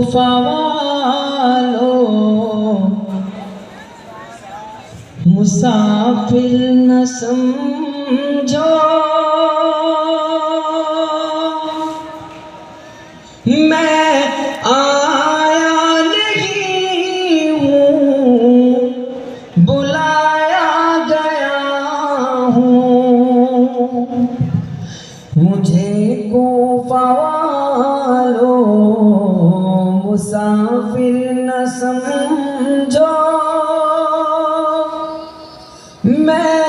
کوفہ والوں مسافر نہ سمجھو، میں آیا نہیں ہوں، بلایا گیا ہوں۔ مجھے کوفہ والوں مسافر نہ سمجھو، میں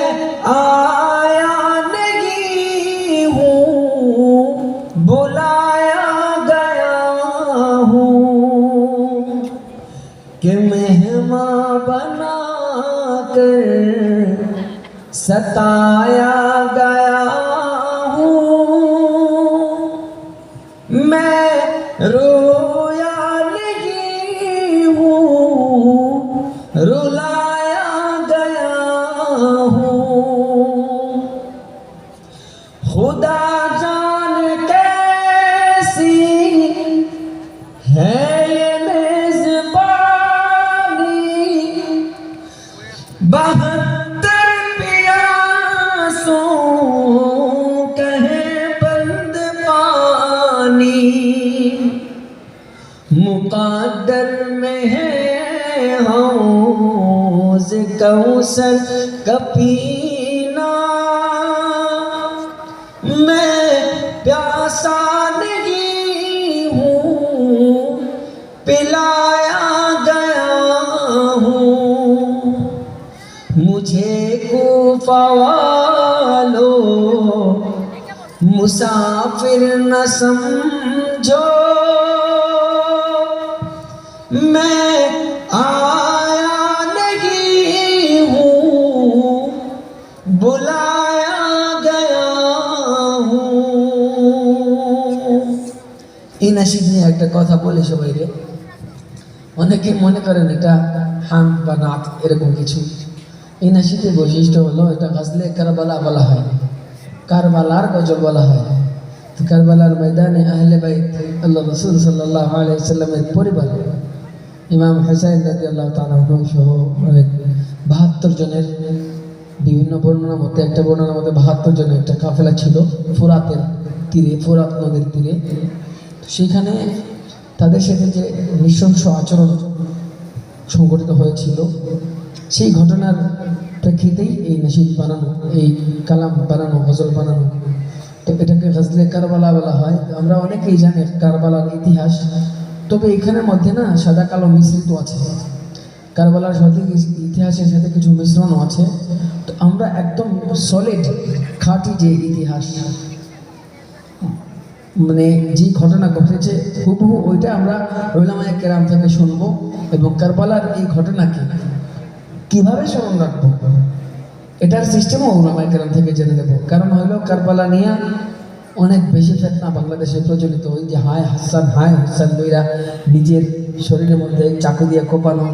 آیا نہیں ہوں، بلایا گیا ہوں، کہ مہمان بنا کر ستایا گیا ہوں۔ میں رویا نہیں ہوں، رلایا گیا ہوں۔ خدا جان کیسی ہے یہ میزبانی، 72 پیاسوں کہے بند پانی، مقدر میں ہے حوض کوثر کا پینا، میں پیاسا نہیں ہوں، پلایا گیا ہوں۔ مجھے کوفہ والوں مسافر نہ سمجھو، میں آیا نہیں ہوں، بلایا گیا ہوں۔ এই নাসিদ নিয়ে একটা কথা বলে সবাই রে, অনেকে মনে করেন এটা হাম বা নাত এরকম কিছু। এই নাসিদের বৈশিষ্ট্য হলো এটা গাজলে কারবালা বলা হয়, কারবালার গজল বলা হয়। তো কারবালার ময়দানে আহলে বাইত আল্লাহ রাসূল সাল্লাল্লাহু আলাইহি সাল্লামের পরিবার ইমাম হুসাইন রাদিয়াল্লাহু তাআলা আনহু সহ 72 জনের, বিভিন্ন বর্ণনার মধ্যে একটা বর্ণনার মধ্যে 72 জনের একটা কাফেলা ছিল ফোরাতের তীরে, ফোরাত নদীর তীরে। সেখানে তাদের সাথে যে নৃশংস আচরণ সংঘটিত হয়েছিল, সেই ঘটনার প্রেক্ষিতেই এই নাশিদ বানানো, এই কালাম বানানো, গজল বানানো। তো এটাকে গাজলে কারবালা বলা হয়। আমরা অনেকেই জানি কারবালার ইতিহাস, তবে এখানের মধ্যে না সাদা কালো মিশ্রিত আছে। কারবালার সাথে ইতিহাসের সাথে কিছু মিশ্রণও আছে। তো আমরা একদম সলিড খাঁটি যে ইতিহাস, মানে যে ঘটনা ঘটেছে হুবহু ওইটা আমরা উলামায়ে কেরাম থেকে শুনবো, এবং কারবালার এই ঘটনাকে কিভাবে স্মরণ রাখবো এটার সিস্টেমও উলামায়ে কেরাম থেকে জেনে নেব। কারণ হলো কারবালা নিয়ে অনেক বেশি ফিতনা বাংলাদেশে প্রচলিত। ওই যে হায় হাসান লইরা নিজের শরীরের মধ্যে চাকু দিয়ে কোপানো,